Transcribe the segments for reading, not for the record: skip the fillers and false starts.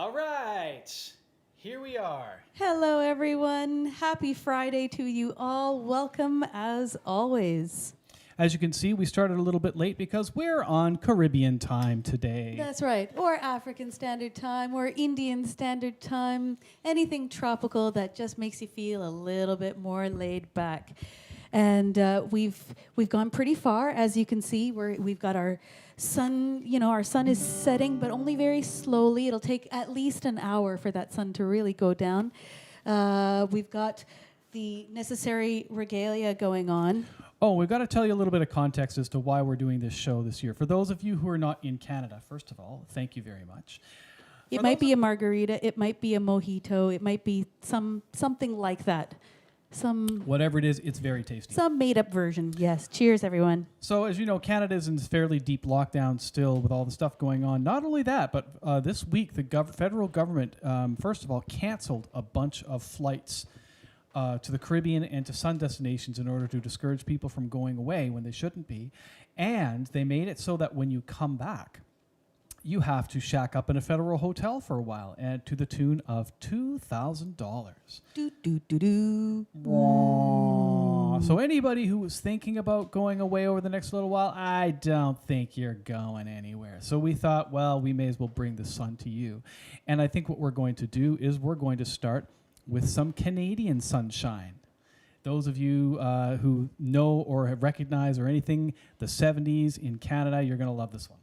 All right, here we are. Hello, everyone. Happy Friday to you all. Welcome, as always. As you can see, we started a little bit late because we're on Caribbean time today. That's right. Or African Standard Time, or Indian Standard Time. Anything tropical that just makes you feel a little bit more laid back. And we've gone pretty far, as you can see. We've got our sun. Our sun is setting, but only very slowly. It'll take at least an hour for that sun to really go down. We've got the necessary regalia going on. Oh, we've got to tell you a little bit of context as to why we're doing this show this year. For those of you who are not in Canada, first of all, thank you very much. It might be a margarita. It might be a mojito. It might be something like that. Whatever it is, it's very tasty. Some made-up version, yes. Cheers, everyone. So, as you know, Canada is in fairly deep lockdown still with all the stuff going on. Not only that, but this week the federal government, first of all, canceled a bunch of flights to the Caribbean and to sun destinations in order to discourage people from going away when they shouldn't be. And they made it so that when you come back, you have to shack up in a federal hotel for a while, and to the tune of $2,000. So anybody who was thinking about going away over the next little while, I don't think you're going anywhere. So we thought, well, we may as well bring the sun to you. And I think what we're going to do is we're going to start with some Canadian sunshine. Those of you who know or have recognized or anything the 70s in Canada, you're going to love this one.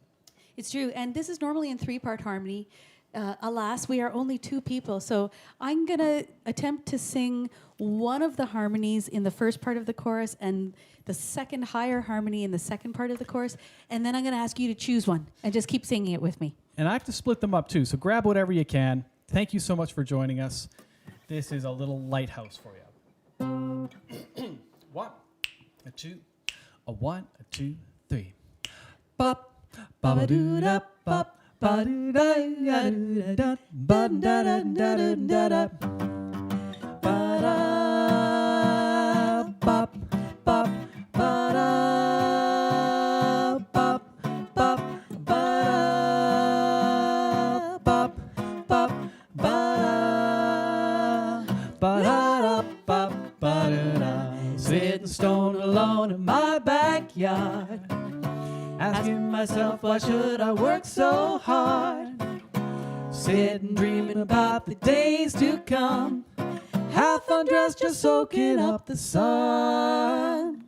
It's true, and this is normally in three-part harmony. Alas, we are only two people, so I'm going to attempt to sing one of the harmonies in the first part of the chorus and the second higher harmony in the second part of the chorus, and then I'm going to ask you to choose one and just keep singing it with me. And I have to split them up, too, so grab whatever you can. Thank you so much for joining us. This is a little lighthouse for you. One, a two, a one, a two, three. Bop. Ba doo da bop ba doo da da da ba da da da da da ba da bop bop ba da bop bop ba da bop bop ba da bop ba da. Sitting stone alone in my backyard, asking myself, why should I work so hard? Sitting dreaming about the days to come, half undressed just soaking up the sun.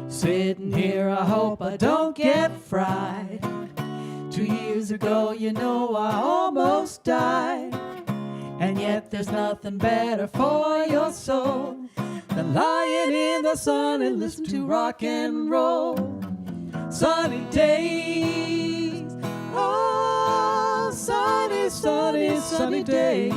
Sitting here, I hope I don't get fried. 2 years ago, I almost died. And yet there's nothing better for your soul than lying in the sun and listening to rock and roll. Sunny days, oh, sunny, sunny, sunny days.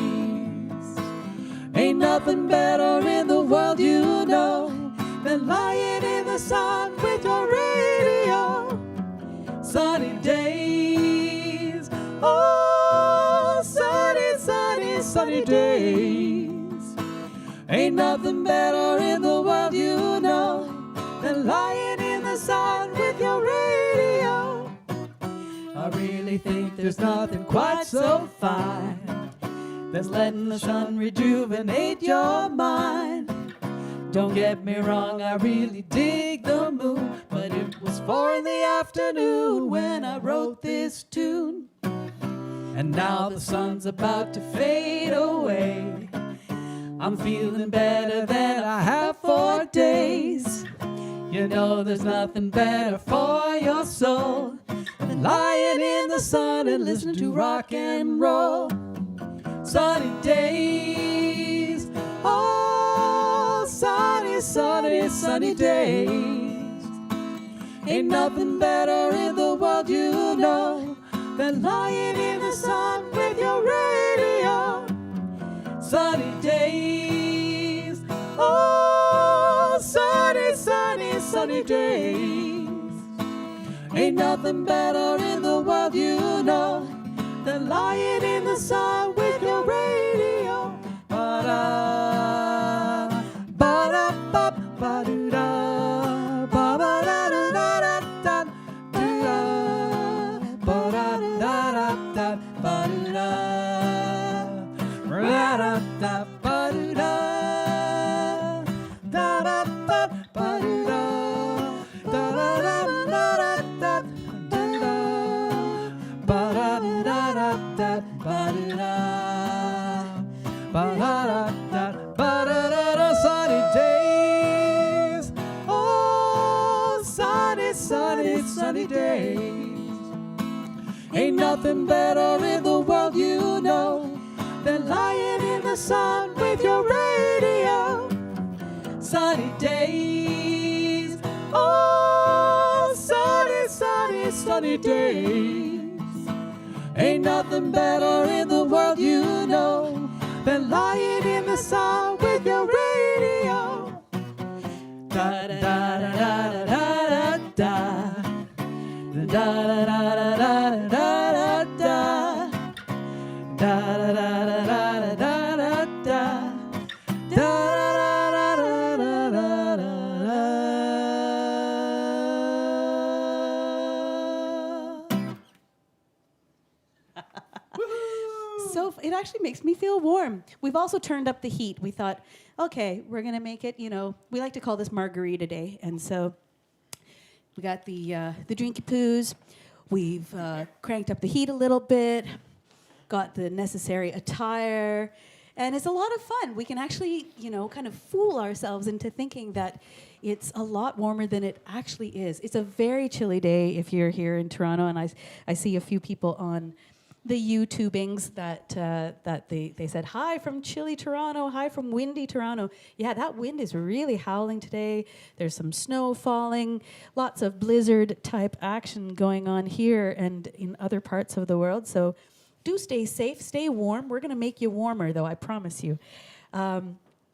Ain't nothing better in the world, than lying in the sun with your radio. Sunny days, oh, sunny, sunny, sunny days. Ain't nothing better in the world, than lying in the sun with your radio. I really think there's nothing quite so fine as letting the sun rejuvenate your mind. Don't get me wrong, I really dig the moon, but it was 4 in the afternoon when I wrote this tune. And now the sun's about to fade away. I'm feeling better than I have for days. There's nothing better for your soul than lying in the sun and listening to rock and roll. Sunny days, oh, sunny, sunny, sunny days. Ain't nothing better in the world, than lying in the sun with your radio. Sunny days, oh, sunny, sunny, sunny days. Ain't nothing better in the world, than lying in the sun with your radio. Ba-da, ba-da, ba, ba-doo-da, ba-ba-da-da-da-da-da, ba-da, ba-da-da-da-da, ba-doo-da. da ba da da da da da ba da da da da da da da ba da da da da ba da da ba da da ba da da. Sunny days, oh sunny, sunny, sunny days. Ain't nothing better in the world, you know, than lying in the sun with your radio. Sunny days, oh sunny, sunny, sunny days. Ain't nothing better in the world, you know, than lying in the sun with your radio. Da da da da da da da da. Da da da da da da da da da da da da da da da So it actually makes me feel warm. We've also turned up the heat. We thought, okay, we're gonna make it. You know, we like to call this Margarita Day, and so. We got the drinky poos. We've cranked up the heat a little bit, got the necessary attire, and it's a lot of fun. We can actually, you know, kind of fool ourselves into thinking that it's a lot warmer than it actually is. It's a very chilly day if you're here in Toronto, and I see a few people on the YouTubings that they said, hi from chilly Toronto, hi from windy Toronto. Yeah, that wind is really howling today. There's some snow falling, lots of blizzard type action going on here and in other parts of the world. So do stay safe, stay warm. We're gonna make you warmer though, I promise you. All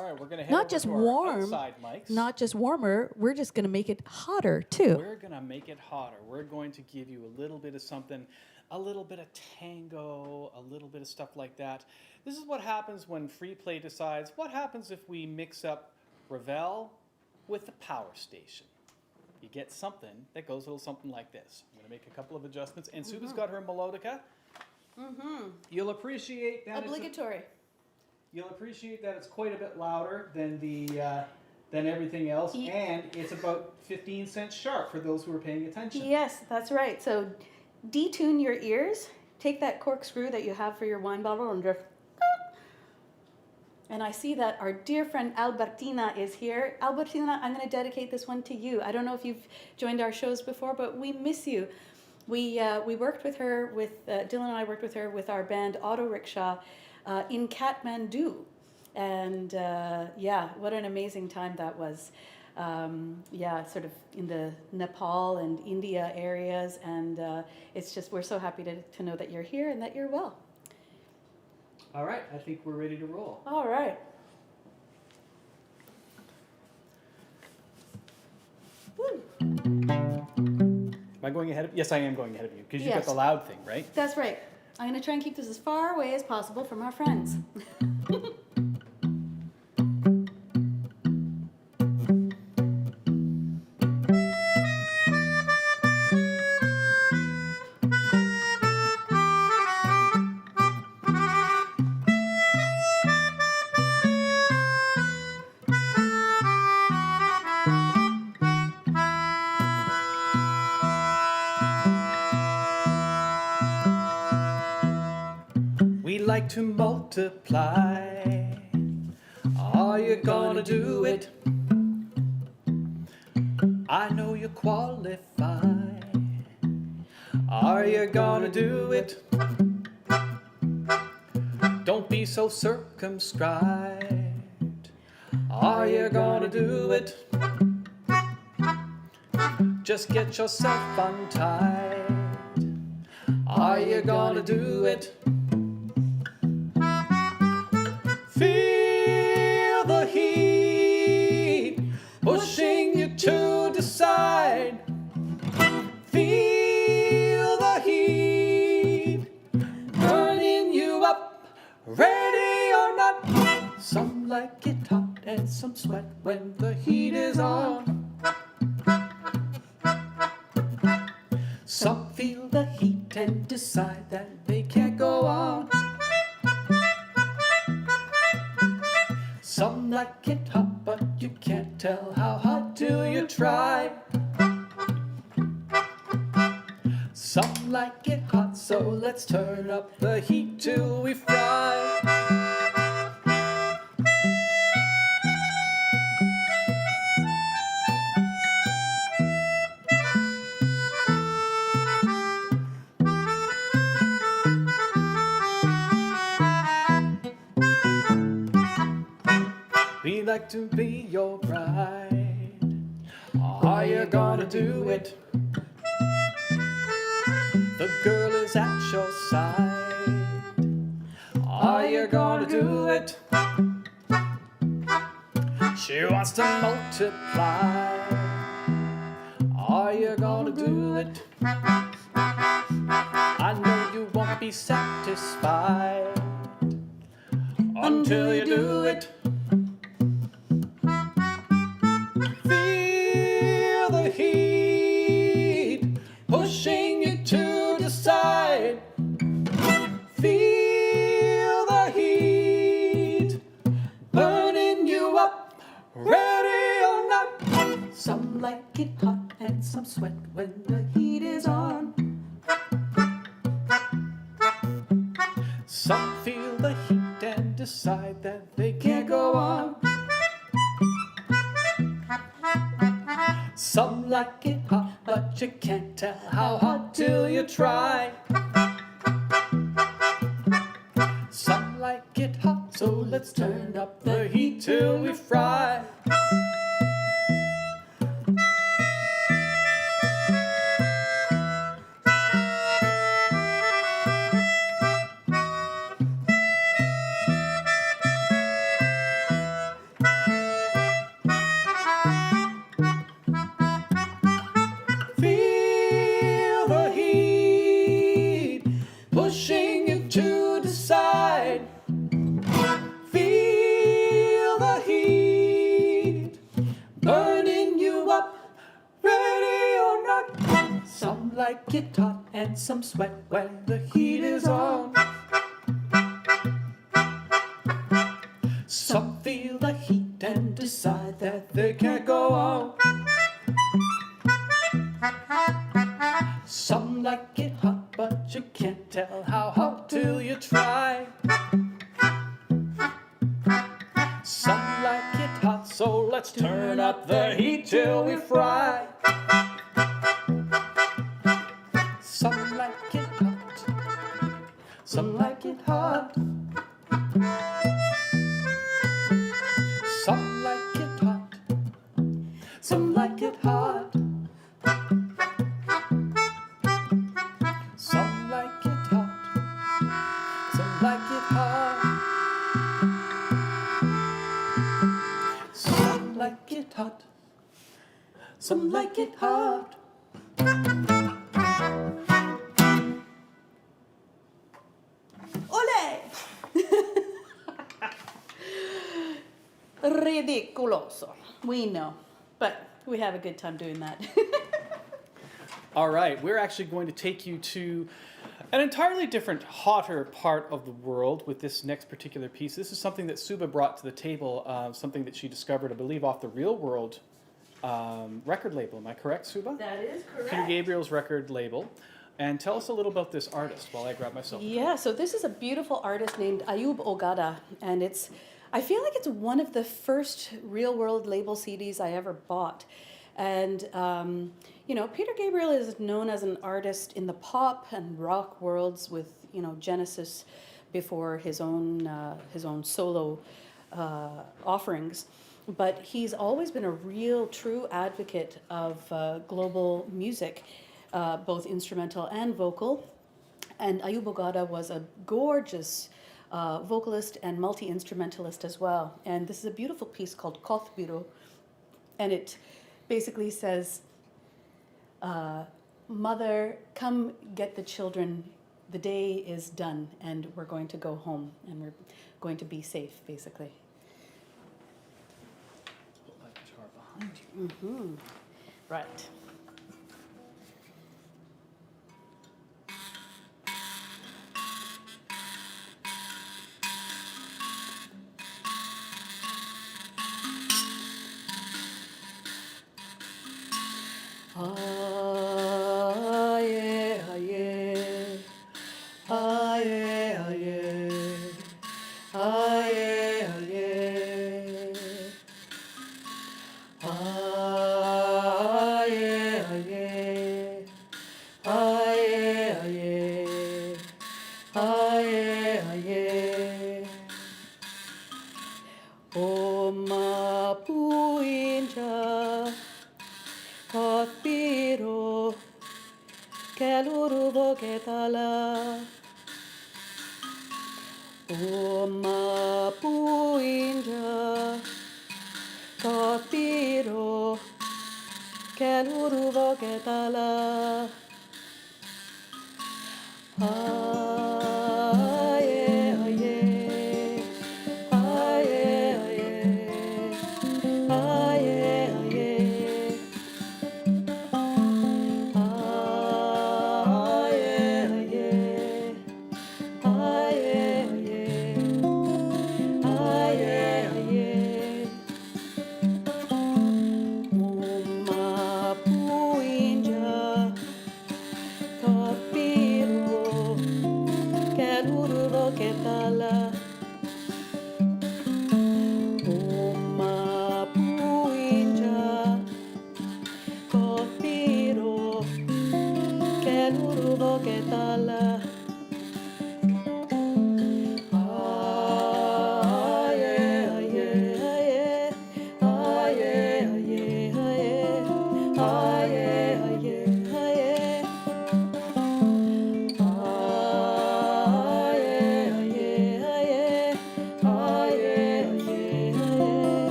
right, we're gonna head Not over just to our warm, outside mics. not just warmer, we're just gonna make it hotter too. We're gonna make it hotter. We're going to give you a little bit of something, a little bit of tango, a little bit of stuff like that. This is what happens when FreePlay decides, what happens if we mix up Ravel with the power station? You get something that goes a little something like this. I'm gonna make a couple of adjustments, and Suba's got her melodica. You'll appreciate that. Obligatory. You'll appreciate that it's quite a bit louder than than everything else, and it's about 15 cents sharp for those who are paying attention. Yes, that's right. So detune your ears. Take that corkscrew that you have for your wine bottle and just. And I see that our dear friend Albertina is here. Albertina, I'm going to dedicate this one to you. I don't know if you've joined our shows before, but we miss you. We worked with her, Dylan and I worked with her with our band Auto Rickshaw in Kathmandu. And yeah, what an amazing time that was. Yeah, sort of in the Nepal and India areas. And it's just, we're so happy to know that you're here and that you're well. All right, I think we're ready to roll. All right. Woo. Am I going ahead of you? Yes, I am going ahead of you, because you've got Yes. the loud thing, right? That's right. I'm going to try and keep this as far away as possible from our friends. We like to multiply. Are you gonna do it? I know you qualify. Are you gonna do it? Don't be so circumscribed. Are you gonna do it? Just get yourself untied. Are you gonna do it? Feel the heat pushing you to decide. Feel the heat burning you up, ready or not. Some like it hot and some sweat when the heat is on. Some feel the heat and decide that they can't go on. Some like it hot, but you can't tell how hot till you try. Some like it hot, so let's turn up the heat till we fry. We like to be your bride. Are you gonna do it? The girl is at your side. Are you gonna do it? She wants to multiply. Are you gonna do it? I know you won't be satisfied until you do it. Feel the heat pushing you to decide. Feel the heat burning you up, ready or not. Some like it hot and some sweat when the heat is on. Some feel the heat and decide that they can't go on. Some like it hot, but you can't tell how hot till you try. Some like it hot, so let's turn up the heat till we fry. Feel the heat pushing you to decide. Feel the heat burning you up, ready or not. Some like it hot and some sweat when the heat is on. Some feel the heat and decide that they can't go on. Some like it hot, but you can't tell how hot till you try. Some like it hot, so let's turn up the heat till we fry. Some like it hot, some like it hot. Some like it hot, some like it hot. Some like it hot, some like it hot. Some like it hot, some like it hot. Ole! Ridiculoso. We know, but we have a good time doing that. All right, we're actually going to take you to an entirely different, hotter part of the world with this next particular piece. This is something that Suba brought to the table, something that she discovered, I believe, off the Real World record label. Am I correct, Suba? That is correct. Peter Gabriel's record label. And tell us a little about this artist while I grab myself. Yeah, so this is a beautiful artist named Ayub Ogada, and I feel like it's one of the first Real World label CDs I ever bought. And, Peter Gabriel is known as an artist in the pop and rock worlds with, Genesis before his own solo offerings. But he's always been a real, true advocate of global music, both instrumental and vocal. And Ayub Ogada was a gorgeous vocalist and multi-instrumentalist as well. And this is a beautiful piece called Kothbiro. And it basically says, Mother, come get the children. The day is done and we're going to go home and we're going to be safe, basically. Put my guitar behind you. Mm-hmm. Right. Oma puinja Kapiro Keluru ketala Oma puinja Kapiro Keluru ketala Aye aye aye aye aye aye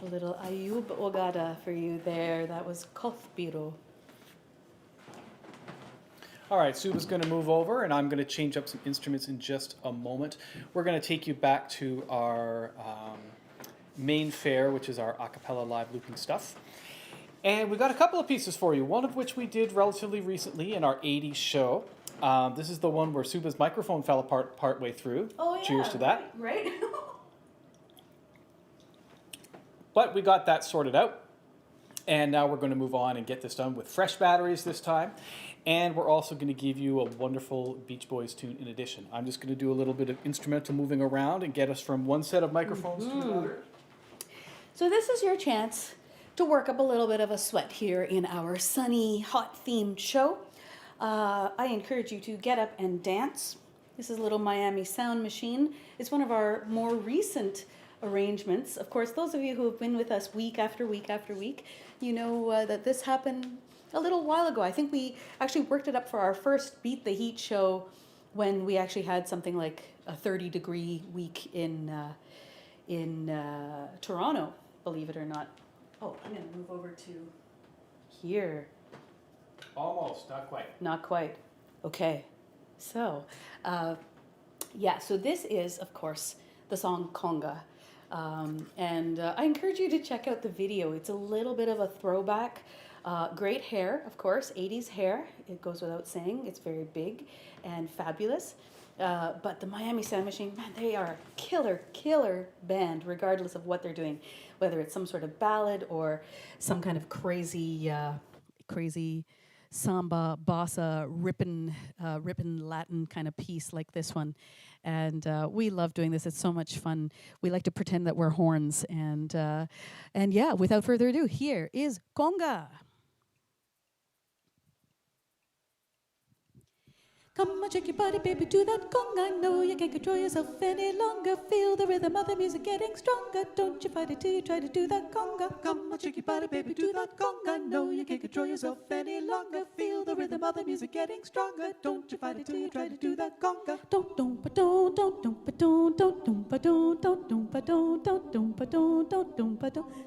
A little Ayub Ogada for you there. That was Kothbiro. All right, Suba's going to move over, and I'm going to change up some instruments in just a moment. We're going to take you back to our main fair, which is our a cappella live looping stuff. And we got a couple of pieces for you, one of which we did relatively recently in our 80s show. This is the one where Suba's microphone fell apart partway through. Oh, yeah. Cheers to that. Right? But we got that sorted out. And now we're going to move on and get this done with fresh batteries this time. And we're also going to give you a wonderful Beach Boys tune in addition. I'm just going to do a little bit of instrumental moving around and get us from one set of microphones to another. So this is your chance to work up a little bit of a sweat here in our sunny, hot-themed show. I encourage you to get up and dance. This is Little Miami Sound Machine. It's one of our more recent arrangements. Of course, those of you who have been with us week after week after week, you know that this happened a little while ago. I think we actually worked it up for our first Beat the Heat show when we actually had something like a 30-degree week in Toronto, believe it or not. Oh, I'm going to move over to here. Almost, not quite. Not quite. Okay. So, so this is, of course, the song Conga. And I encourage you to check out the video. It's a little bit of a throwback. Great hair, of course, 80s hair. It goes without saying. It's very big and fabulous. But the Miami Sound Machine, man, they are a killer band, regardless of what they're doing, whether it's some sort of ballad or some kind of crazy samba, bossa, rippin' Latin kind of piece like this one. And we love doing this. It's so much fun. We like to pretend that we're horns. And yeah, without further ado, here is conga. Come on, shake your body, baby, do that conga. I know you can't control yourself any longer. Feel the rhythm of the music getting stronger. Don't you fight it till you try to do that conga. Come on, shake your body, baby, do that conga. I know you can't control yourself any longer. Feel the rhythm of the music getting stronger. Don't you fight it till you try to do that conga. Don't ba don't ba don't ba don't ba don't ba don't ba don't ba don't ba don't ba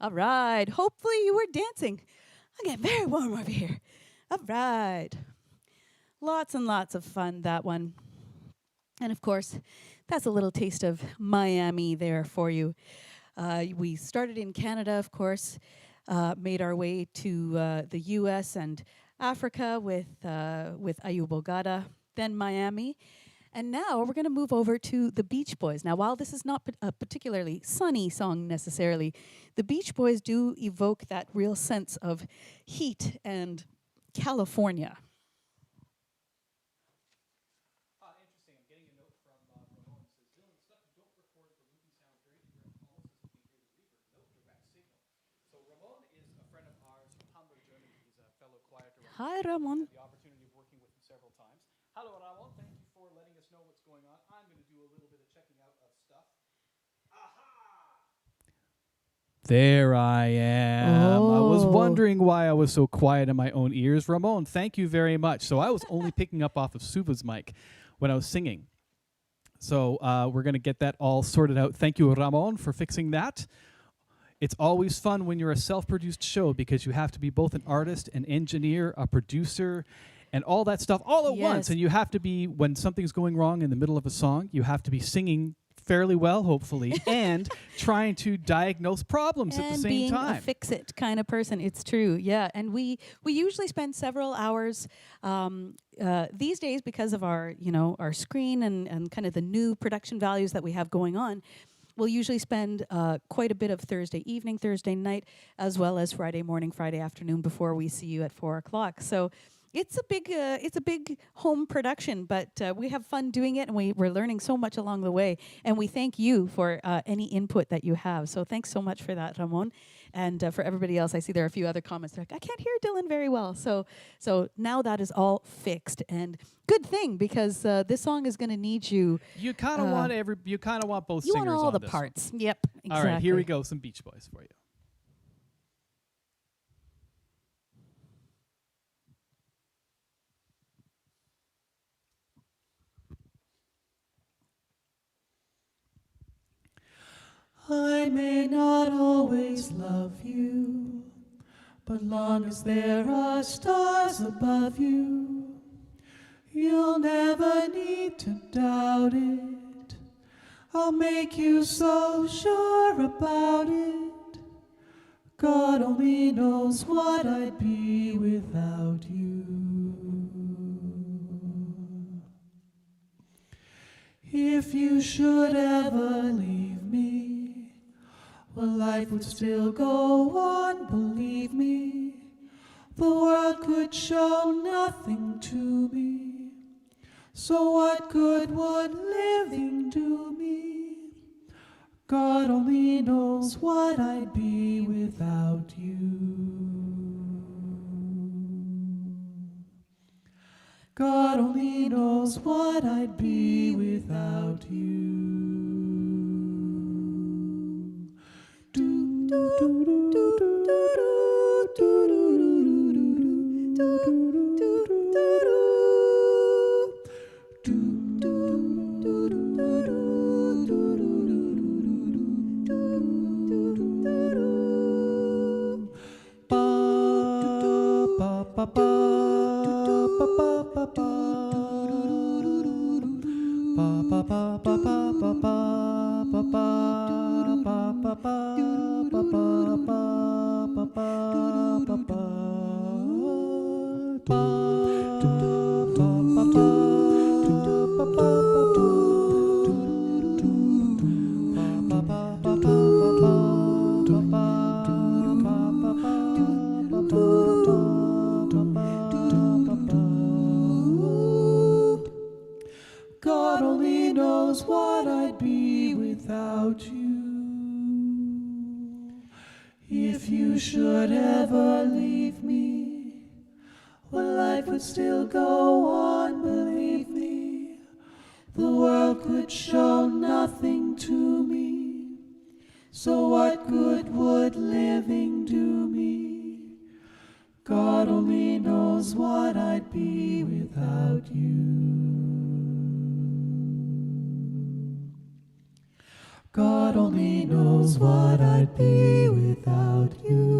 All right. Hopefully you were dancing. I get very warm over here. All right. Lots and lots of fun, that one. And of course, that's a little taste of Miami there for you. We started in Canada, of course, made our way to the US and Africa with Ayub Ogada, then Miami. And now we're going to move over to the Beach Boys. Now, while this is not a particularly sunny song necessarily, the Beach Boys do evoke that real sense of heat and California. Interesting. I'm getting a note from Ramon. It says, Dylan, stuff you don't record for movie sounds or anything during calls is if you hear the reverb, no direct signal. So Ramon is a friend of ours from Hamburg, Germany. He's a fellow choir director. Hi, Ramon. I've had the opportunity of working with him several times. Hello, Ramon. Thank you for letting us know what's going on. I'm going to do a little bit of checking out of stuff. Aha! There I am. I was wondering why I was so quiet in my own ears. Ramon, thank you very much. So I was only picking up off of Suva's mic when I was singing. So we're going to get that all sorted out. Thank you, Ramon, for fixing that. It's always fun when you're a self-produced show because you have to be both an artist, an engineer, a producer, and all that stuff all at once. And you have to be, when something's going wrong in the middle of a song, you have to be singing fairly well, hopefully, and trying to diagnose problems at the same time. And being a fix-it kind of person. It's true, yeah. And we usually spend several hours these days because of our, our screen and kind of the new production values that we have going on. We'll usually spend quite a bit of Thursday evening, Thursday night, as well as Friday morning, Friday afternoon before we see you at 4 o'clock. So it's a big home production, but we have fun doing it, and we're learning so much along the way. And we thank you for any input that you have. So thanks so much for that, Ramon. And for everybody else, I see there are a few other comments. They're like, I can't hear Dylan very well. So now that is all fixed, and good thing, because this song is going to need you. You kind of want both you singers want all on the this parts. one. Yep. Exactly. All right, here we go. Some Beach Boys for you. I may not always love you, but long as there are stars above you, you'll never need to doubt it. I'll make you so sure about it. God only knows what I'd be without you. If you should ever leave me, well, life would still go on, believe me. The world could show nothing to me. So what good would living do me? God only knows what I'd be without you. God only knows what I'd be without you. God only knows what I'd be without you. If you should ever leave me, well, life would still go on, believe me. The world could show nothing to me. So what good would living do me? God only knows what I'd be without you. God only knows what I'd be without you.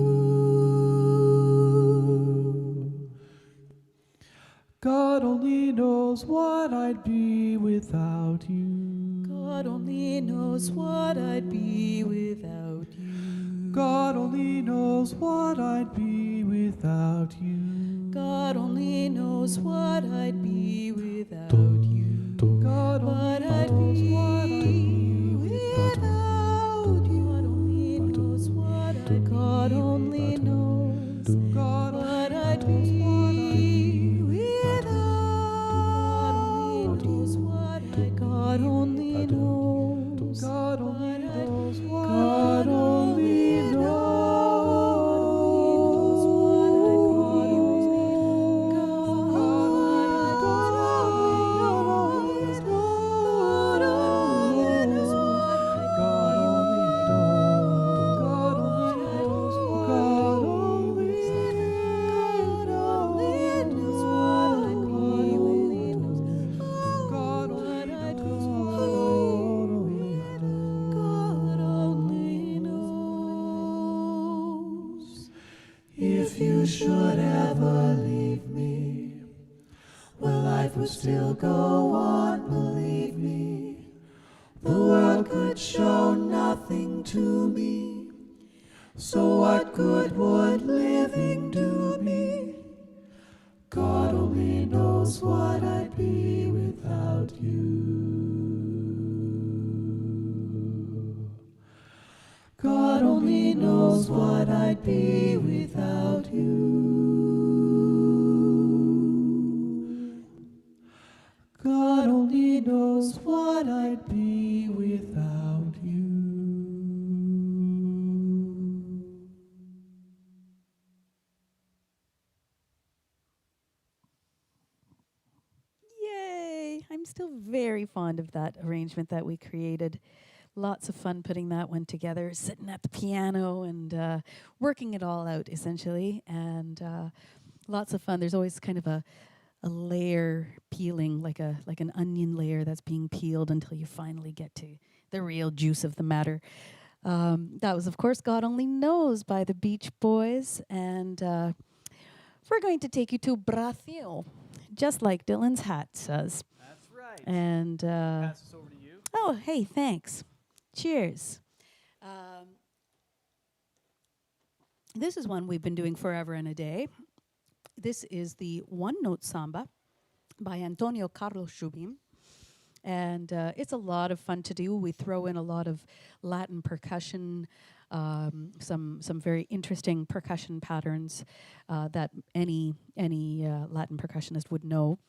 God only knows what I'd be without you. God only knows what I'd be without you. God only knows what I'd be without you. God only knows what I'd be without you. God what only I'd knows be what I'd be without you. God only knows what I'd be. God only knows God what only I'd knows what I'd be be without. God only knows. God only knows what God only knows what I'd be. God only knows what God only knows. God only knows. God only knows what I'd be. God only knows God only knows. If you should ever leave me, well, life would still go on, believe me. The world could show nothing to me. So what good would living do me? God only knows what I'd be without you. God only knows what I'd be without you. God only knows what I'd be without you. Yay! I'm still very fond of that arrangement that we created. Lots of fun putting that one together, sitting at the piano and working it all out, essentially. And lots of fun. There's always kind of a layer peeling, like an onion layer that's being peeled until you finally get to the real juice of the matter. That was, of course, God Only Knows by the Beach Boys. And we're going to take you to Brazil, just like Dylan's hat says. That's right. And Pass this over to you. oh, hey, thanks. Cheers. This is one we've been doing forever and a day. This is the one-note samba by Antonio Carlos Jobim. And it's a lot of fun to do. We throw in a lot of Latin percussion, some very interesting percussion patterns that any Latin percussionist would know.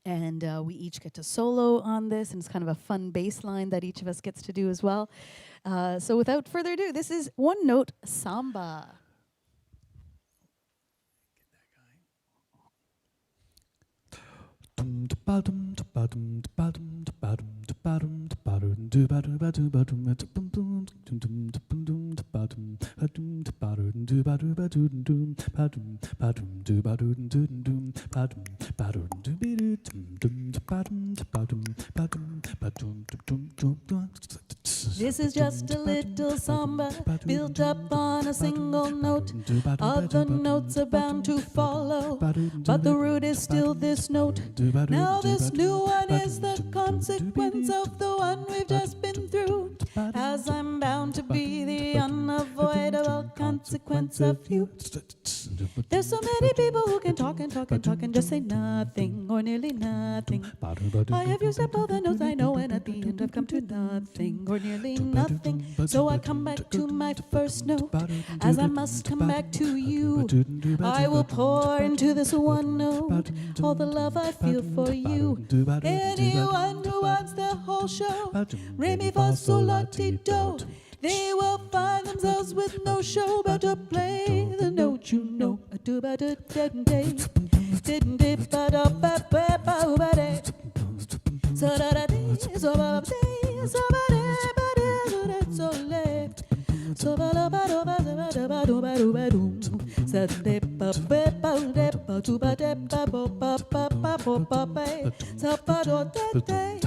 And we each get to solo on this, and it's kind of a fun bass line that each of us gets to do as well. So without further ado, this is One Note Samba. This is just a little samba built up on a single note. Other notes are bound to follow, but the root is still this note. Now this new one is the consequence of the one we've just been through, as I'm bound to be the unavoidable consequence of you. There's so many people who can talk and talk and talk and just say nothing or nearly nothing. I have used up all the notes I know, and at the end I've come to nothing or nearly nothing. So I come back to my first note, as I must come back to you. I will pour into this one note all the love I feel for you. Anyone who wants the whole show, re mi fa sol la ti do, they will find themselves with no show but to play the note you know. A do ba do didn't did ba da ba ba ba ba da. So da da dee, so ba dee, so ba da ba da so da so le. So ba da ba do ba da ba do ba do ba do. So de ba ba ba de ba do ba de ba bo ba ba ba bo ba ba. So ba do de de.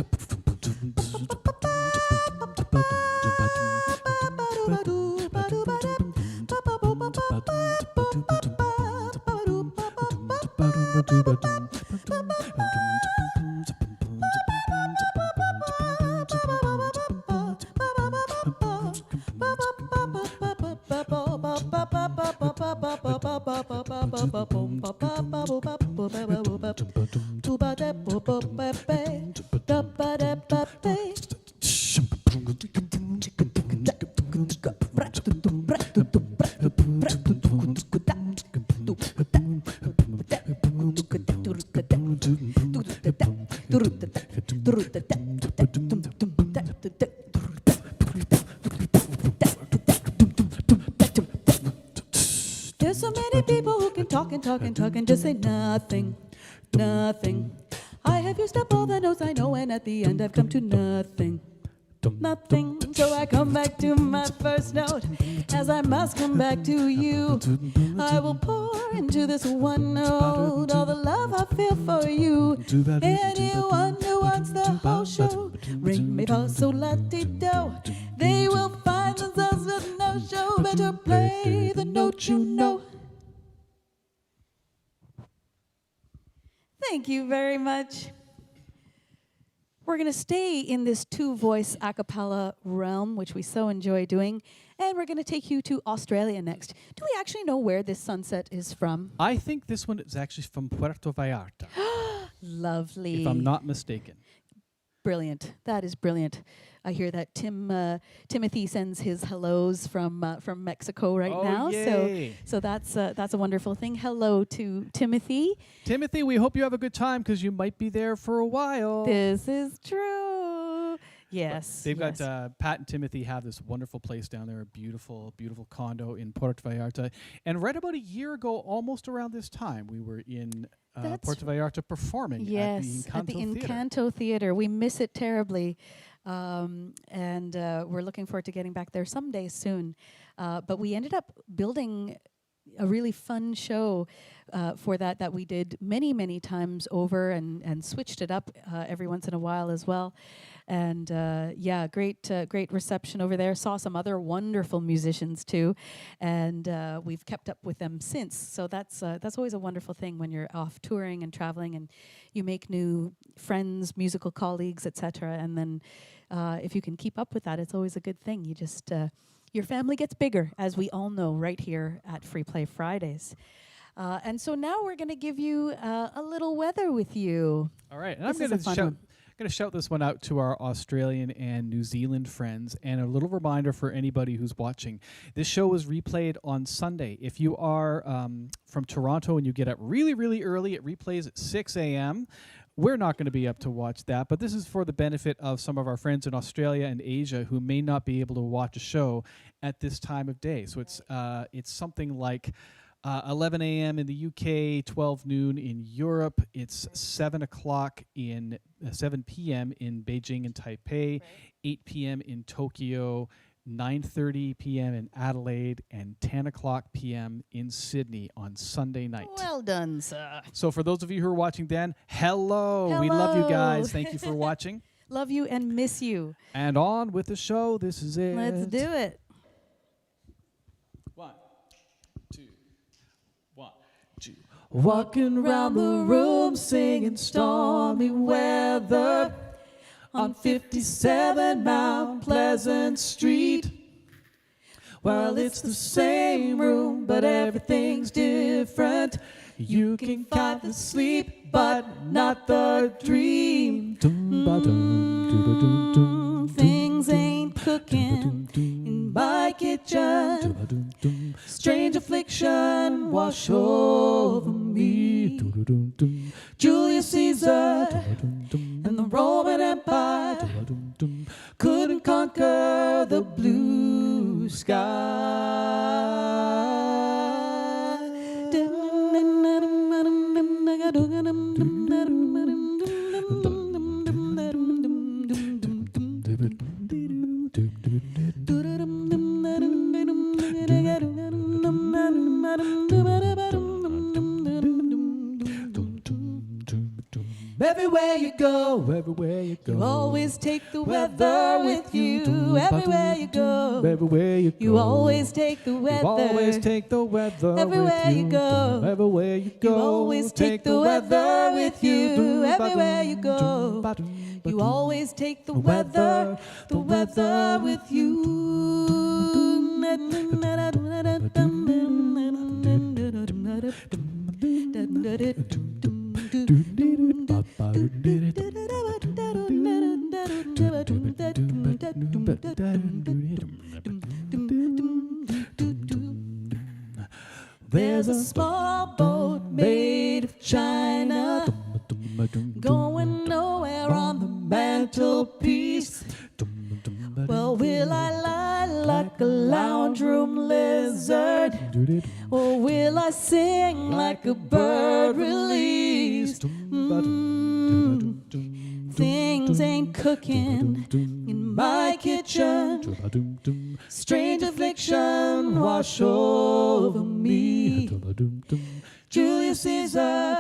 There's so many people who can talk and talk and talk and just say nothing, nothing. I have used up all the notes I know, and at the end I've come to nothing, nothing. So I come back to my first note, as I must come back to you. I will pour into this one note all the love I feel for you. Anyone who wants the whole show, ring me fa sol la ti do. They will find themselves with no show. Better play the note you know. Thank you very much. We're going to stay in this two-voice a cappella realm, which we so enjoy doing, and we're going to take you to Australia next. Do we actually know where this sunset is from? I think this one is actually from Puerto Vallarta, Lovely. if I'm not mistaken. Brilliant. That is brilliant. I hear that Timothy sends his hellos from Mexico right now. Yay. So that's a wonderful thing. Hello to Timothy. Timothy, we hope you have a good time because you might be there for a while. This is true. Yes. They've yes. got Pat and Timothy have this wonderful place down there, a beautiful, beautiful condo in Puerto Vallarta. And right about a year ago, almost around this time, we were in Puerto Vallarta performing at the Encanto Theater. We miss it terribly. And we're looking forward to getting back there someday soon. But we ended up building a really fun show for that we did many, many times over and switched it up every once in a while as well. And great reception over there. Saw some other wonderful musicians too, and we've kept up with them since. So that's always a wonderful thing when you're off touring and traveling, and you make new friends, musical colleagues, etc. And then if you can keep up with that, it's always a good thing. You just your family gets bigger, as we all know, right here at FreePlay Fridays. And so now we're going to give you a little weather with you. All right, and This I'm is a going fun to one. shout this one out to our Australian and New Zealand friends, and a little reminder for anybody who's watching. This show was replayed on Sunday. If you are from Toronto and you get up really, really early, it replays at 6 a.m. We're not going to be up to watch that, but this is for the benefit of some of our friends in Australia and Asia who may not be able to watch a show at this time of day. So it's something like 11 a.m. in the UK, 12 noon in Europe. It's 7 p.m. in Beijing and Taipei, 8 p.m. in Tokyo, 9:30 p.m. in Adelaide, and 10 o'clock p.m. in Sydney on Sunday night. Well done, sir. So for those of you who are watching then, hello. We love you guys. Thank you for watching. Love you and miss you. And on with the show. This is it. Let's do it. 1, 2, 1, 2. Walking around the room singing stormy weather on 57 Mount Pleasant Street. Well, it's the same room, but everything's different. You can find the sleep, but not the dream. Things ain't cooking in my kitchen. Strange affliction wash over me. Julius Caesar and the Roman Empire couldn't conquer the blue Everywhere you go, you always take the weather with you. Everywhere you go, you always take the weather. Everywhere you go, you always take the weather with you. Everywhere you go, you always take the weather with you. There's a small boat made of china going nowhere on the mantelpiece. Well, will I lie like a lounge room lizard, or will I sing like a bird released? Things ain't cooking in my kitchen. Strange affliction wash over me. Julius Caesar,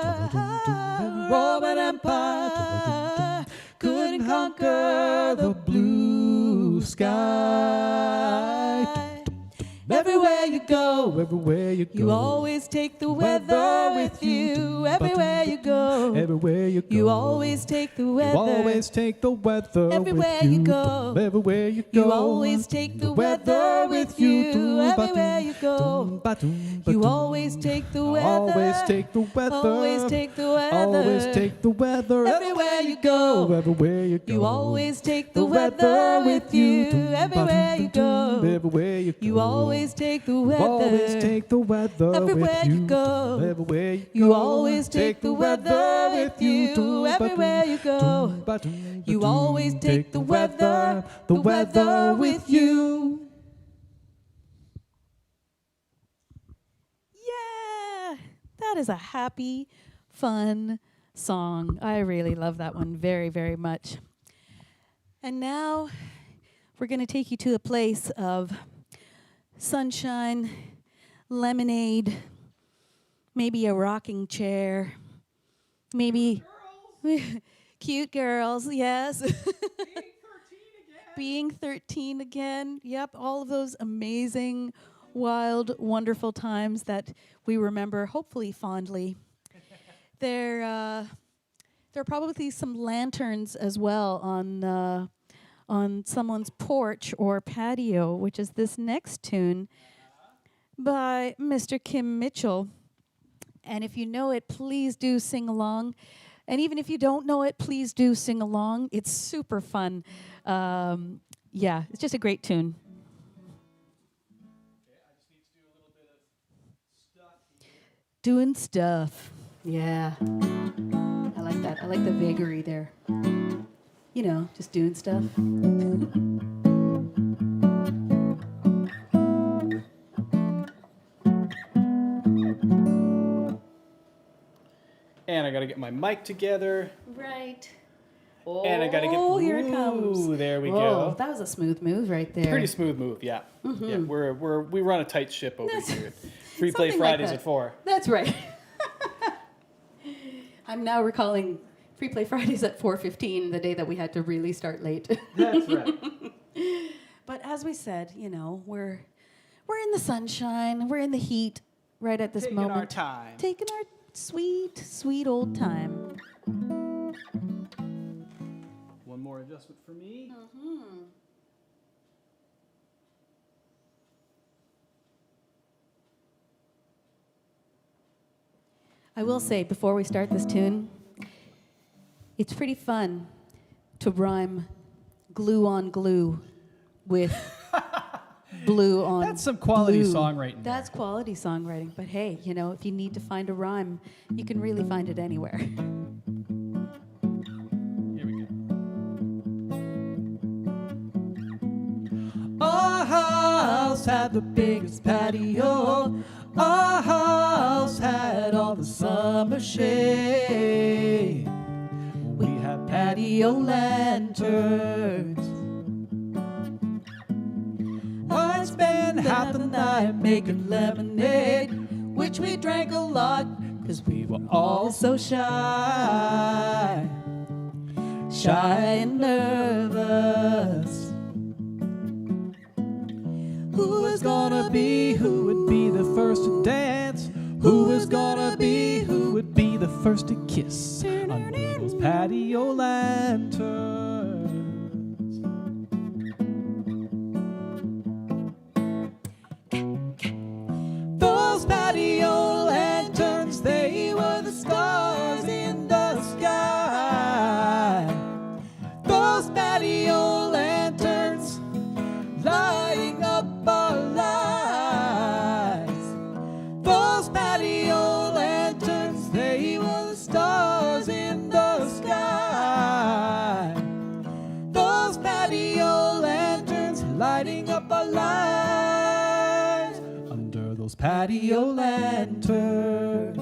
Roman Empire couldn't conquer the blue sky. Everywhere you go, you always take the weather with you. Everywhere you go, you always take the weather. Everywhere you go, you always take the weather with you. Everywhere you go, you always take the weather. Always take the weather. Everywhere you go, you always take the weather with you. Everywhere you go, you always take the weather. Everywhere you go, you always take the weather with you. Everywhere you go, you always take the weather with you. Yeah, that is a happy, fun song. I really love that one very, very much. And now we're going to take you to a place of sunshine, lemonade, maybe a rocking chair, maybe cute girls, yes. Being 13 again. Yep, all of those amazing, wild, wonderful times that we remember, hopefully fondly. There are probably some lanterns as well on someone's porch or patio, which is this next tune by Mr. Kim Mitchell. And if you know it, please do sing along. And even if you don't know it, please do sing along. It's super fun. Yeah, it's just a great tune. Okay, I just need to do a little bit of stuff here. Doing stuff. Yeah. I like that. I like the vagary there. You know, just doing stuff. And I gotta get my mic together. Right. And I gotta get. Oh, here it comes. Ooh, there we Whoa, go. that was a smooth move right there. Pretty smooth move, yeah. Mm-hmm. Yeah, we run a tight ship over here. FreePlay Something Fridays like at 4. That's right. I'm now recalling FreePlay Fridays at 4:15, the day that we had to really start late. That's right. But as we said, you know, we're in the sunshine, we're in the heat right at this Taking moment. our time. Taking our sweet, sweet old time. One more adjustment for me. Mm-hmm. I will say, before we start this tune, it's pretty fun to rhyme glue on glue with blue on That's some quality blue. songwriting. That's quality songwriting. But hey, you know, if you need to find a rhyme, you can really find it anywhere. Here we go. Our house had the biggest patio. Our house had all the summer shade. We had patio lanterns. I'd spend half the night making lemonade, which we drank a lot, 'cause we were all so shy. Shy and nervous. Who was gonna be, who would be the first to dance? Who was gonna be, who would be the first to kiss under those patio lanterns? Those patio lanterns, they were the stars in the sky. Those patio lanterns, lighting up our lives. Those those patio lanterns.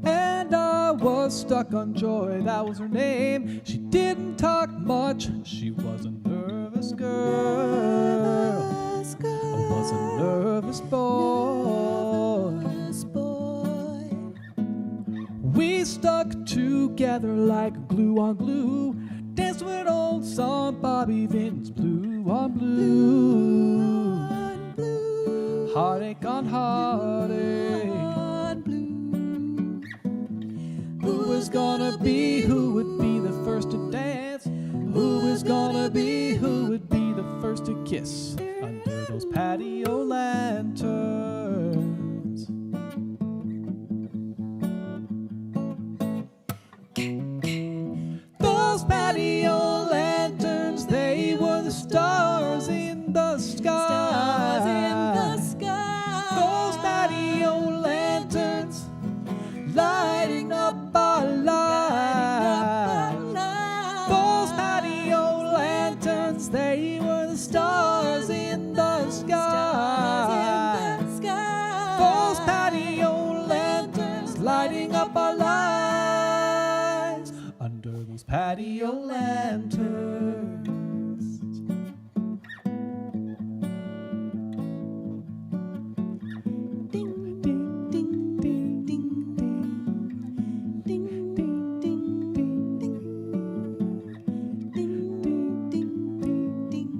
And I was stuck on Joy, that was her name. She didn't talk much, she was a nervous girl. I was a nervous boy. We stuck together like glue on glue. Danced with an old song, Bobby Vinton's Blue on Blue. Heartache on heartache. Who was gonna be, who would be the first to dance? Who was gonna be, who would be the first to kiss? Under those patio lanterns. Those patio lanterns, they were the stars in the sky. Those patio lanterns, lighting up our lives. Those patio lanterns, they were the stars in the sky. Those patio lanterns, lighting up our lives. Under those patio lanterns. Ding, ding, ding, ding, ding, ding, ding, ding, ding, ding, ding, ding, ding, ding, ding, ding, ding.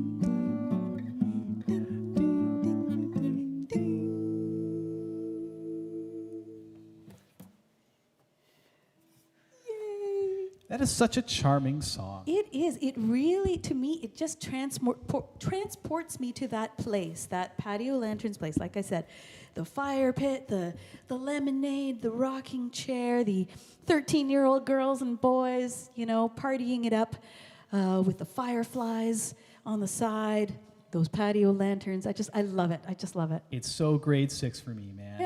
That is such a charming song. It is. It really, to me, it just transports me to that place, that patio lanterns place. Like I said, the fire pit, the lemonade, the rocking chair, the 13-year-old girls and boys, you know, partying it up with the fireflies on the side, those patio lanterns. I love it. I just love it. It's so grade 6 for me, man.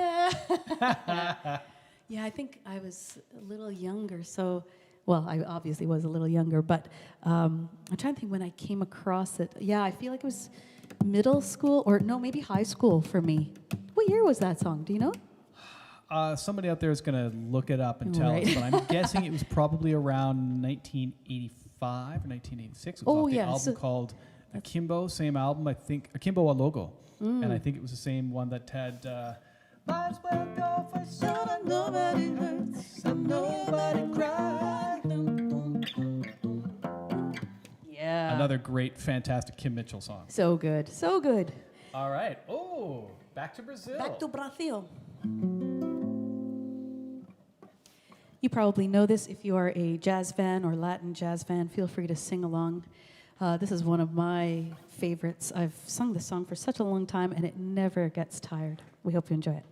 Yeah, I think I was a little younger, so... Well, I obviously was a little younger, but I'm trying to think when I came across it. Yeah, I feel like it was middle school, or no, maybe high school for me. What year was that song? Do you know? Somebody out there is going to look it up and tell Right. us, but I'm guessing it was probably around 1985 or 1986. It was off the album called Akimbo, same album, I think, Akimbo a Logo. And I think it was the same one that had... Might as well go for so that nobody hurts and nobody cries. Yeah. Another great, fantastic Kim Mitchell song. So good. So good. All right. Oh, back to Brazil. Back to Brazil. You probably know this if you are a jazz fan or Latin jazz fan. Feel free to sing along. This is one of my favorites. I've sung this song for such a long time, and it never gets tired. We hope you enjoy it.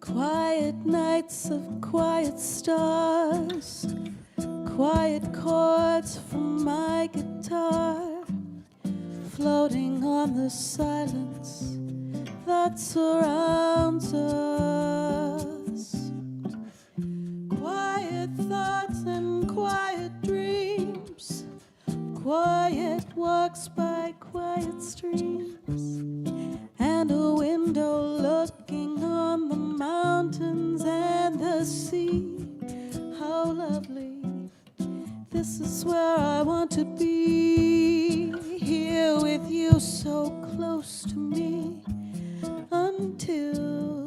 Quiet nights of quiet stars, quiet chords from my guitar, floating on the silence that surrounds us. Quiet thoughts and quiet dreams, quiet walks by quiet streams, and a window looking on the mountains and the sea. How lovely, this is where I want to be, here with you so close to me, until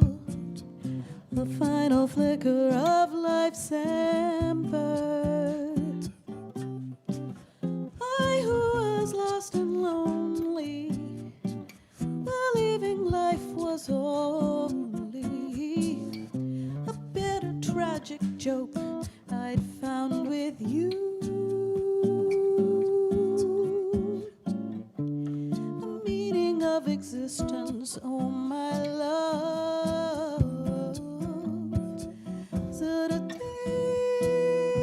the final flicker of life's ember. I who was lost and lonely, believing life was only a bitter tragic joke I'd found with you. The meaning of existence, oh my love, is it a day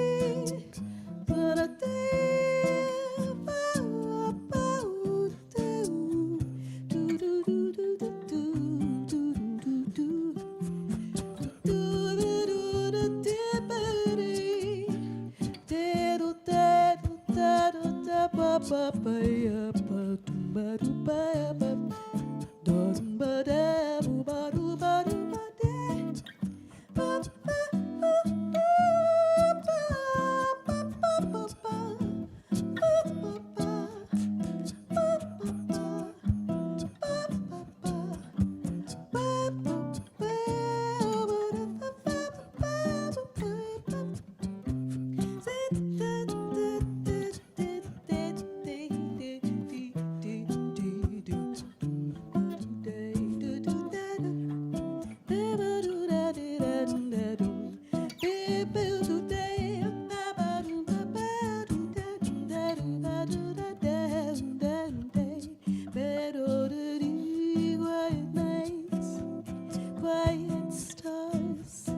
Quiet stars,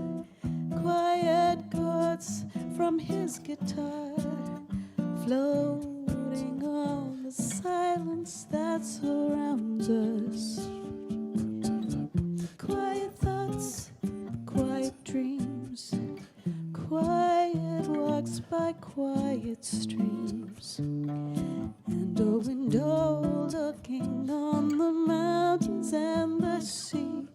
quiet chords from his guitar, floating on the silence that surrounds us. Quiet thoughts, quiet dreams, quiet walks by quiet streams, and a window looking on the mountains and the sea.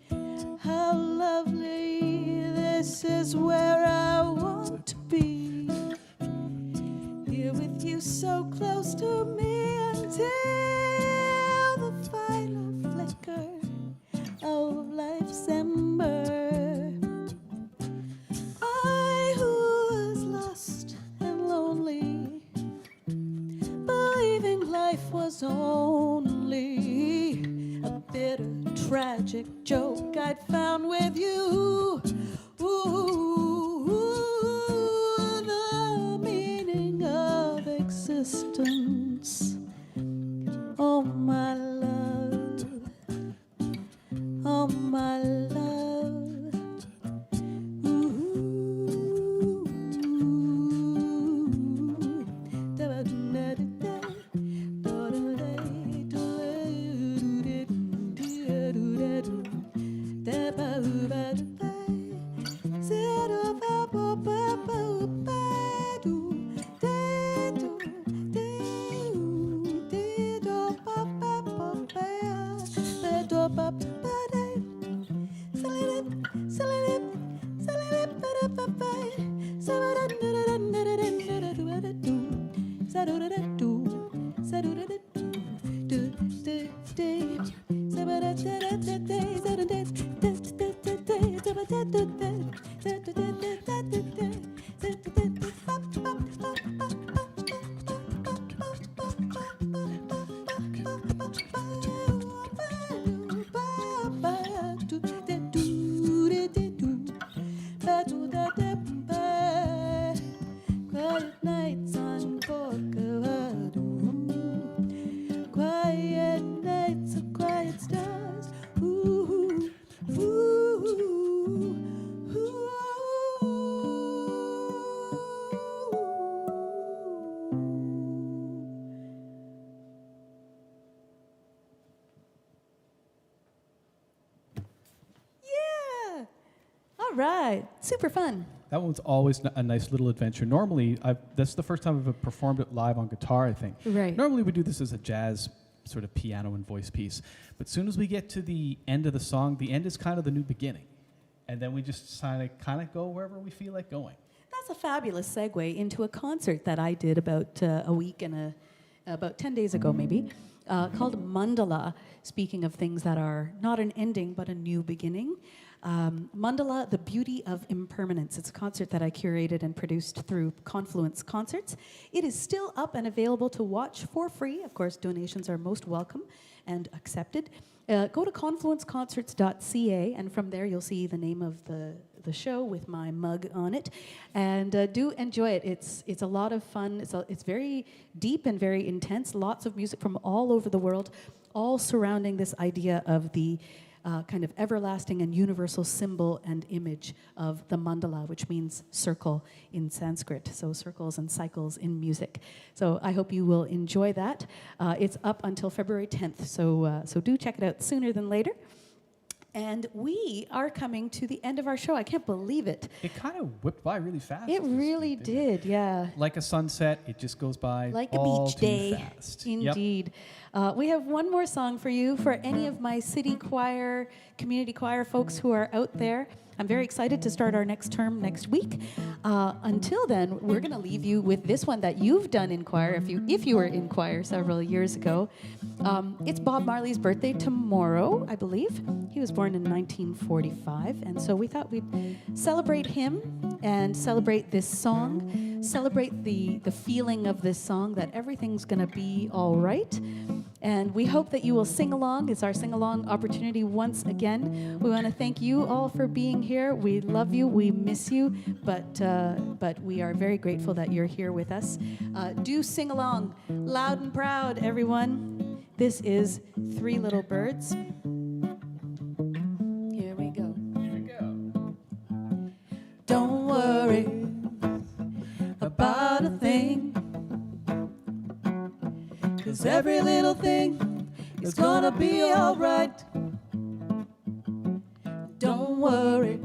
How lovely, this is where I want to be. Here with you so close to me until the final flicker of life's ember. I who was lost and lonely, believing life was only a bitter, tragic joke I'd found with you. Ooh, the meaning of existence. Oh, my love. Oh, my love. Ooh. Quiet nights on Corcovado. Quiet nights of quiet stars. Ooh, ooh, ooh. Yeah. All right. Super fun. That one's always a nice little adventure. Normally, that's the first time I've performed it live on guitar, I think. Right. Normally, we do this as a jazz sort of piano and voice piece. But as soon as we get to the end of the song, the end is kind of the new beginning. And then we just kind of go wherever we feel like going. That's a fabulous segue into a concert that I did about a week and about 10 days ago, maybe, called Mandala, speaking of things that are not an ending, but a new beginning. Mandala, The Beauty of Impermanence. It's a concert that I curated and produced through Confluence Concerts. It is still up and available to watch for free. Of course, donations are most welcome and accepted. Go to confluenceconcerts.ca, and from there you'll see the name of the show with my mug on it. And do enjoy it. It's a lot of fun. It's very deep and very intense. Lots of music from all over the world, all surrounding this idea of the kind of everlasting and universal symbol and image of the mandala, which means circle in Sanskrit. So circles and cycles in music. So I hope you will enjoy that. It's up until February 10th, so do check it out sooner than later. And we are coming to the end of our show. I can't believe it. It kind of whipped by really fast. It really week, didn't it? did, yeah. Like a sunset, it just goes by Like a all beach too day. fast. Yep. Indeed. We have one more song for you for any of my city choir, community choir folks who are out there. I'm very excited to start our next term next week. Until then, we're going to leave you with this one that you've done in choir, if you were in choir several years ago. It's Bob Marley's birthday tomorrow, I believe. He was born in 1945, and so we thought we'd celebrate him and celebrate this song, celebrate the feeling of this song that everything's going to be all right. And we hope that you will sing along. It's our sing-along opportunity once again. We want to thank you all for being here. We love you. We miss you. But we are very grateful that you're here with us. Do sing along loud and proud, everyone. This is Three Little Birds. Here we go. Here we go. Don't worry about a thing. 'Cause every little thing is gonna be alright. Don't worry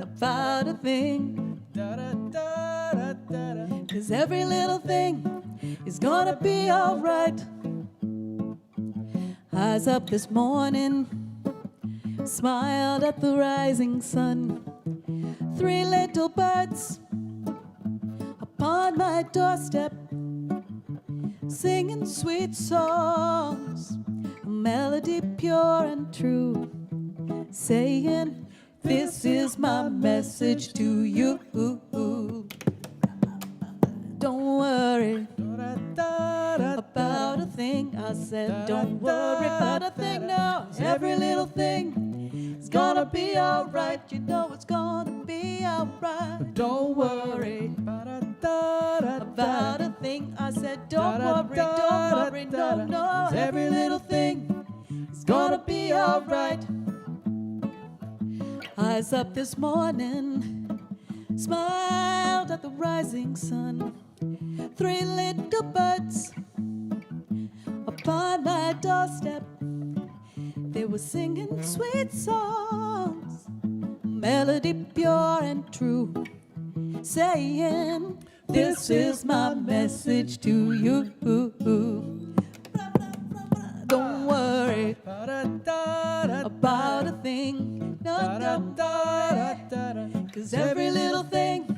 about a thing. 'Cause every little thing is gonna be alright. Eyes up this morning, smiled at the rising sun. Three little birds upon my doorstep, singing sweet songs, a melody pure and true, saying, this is my message to you. Don't worry about a thing. I said, don't worry about a thing now. Every little thing is gonna be alright. You know it's gonna be alright. Don't worry About a thing. I said, don't worry, no, no. Every little thing is gonna be alright. Eyes up this morning, smiled at the rising sun. Three little birds upon my doorstep, they were singing sweet songs, melody pure and true, saying, this is my message to you. Don't worry about a thing. No, don't worry. 'Cause every little thing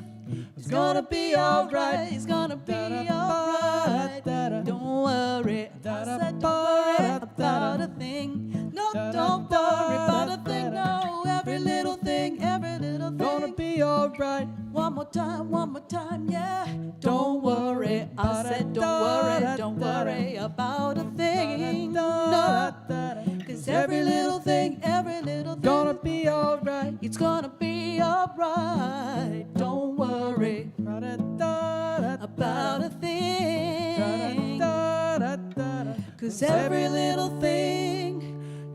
is gonna be alright. It's gonna be alright. Don't worry. I said don't worry about a thing. No, don't worry about a thing. No, every little thing gonna be alright. One more time, yeah. Don't worry, I said don't worry about a thing. No, 'cause every little thing Gonna be alright. it's gonna be alright. Don't worry about a thing. 'Cause every little thing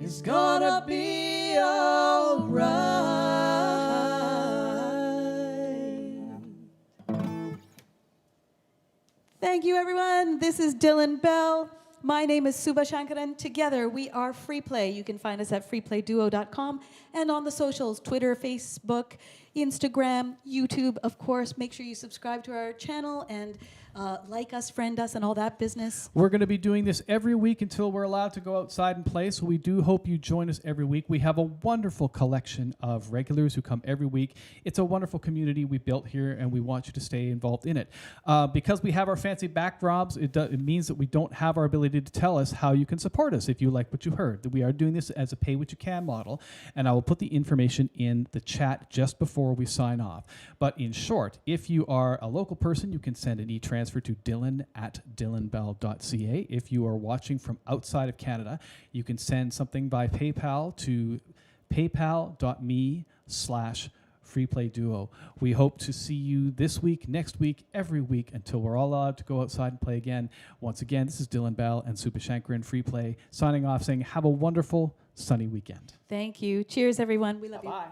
is gonna be alright. Thank you, everyone. This is Dylan Bell. My name is Subha Shankaran. Together, we are FreePlay. You can find us at freeplayduo.com and on the socials, Twitter, Facebook, Instagram, YouTube, of course. Make sure you subscribe to our channel and like us, friend us, and all that business. We're going to be doing this every week until we're allowed to go outside and play, so we do hope you join us every week. We have a wonderful collection of regulars who come every week. It's a wonderful community we built here, and we want you to stay involved in it. Because we have our fancy backdrops, it means that we don't have our ability to tell us how you can support us if you like what you heard. We are doing this as a pay-what-you-can model, and I will put the information in the chat just before we sign off. But in short, if you are a local person, you can send an e-transfer to dylan@dylanbell.ca. If you are watching from outside of Canada, you can send something by PayPal to paypal.me/FreePlayDuo. We hope to see you this week, next week, every week until we're all allowed to go outside and play again. Once again, this is Dylan Bell and Subha Shankaran FreePlay signing off saying have a wonderful sunny weekend. Thank you. Cheers, everyone. We love you. Bye.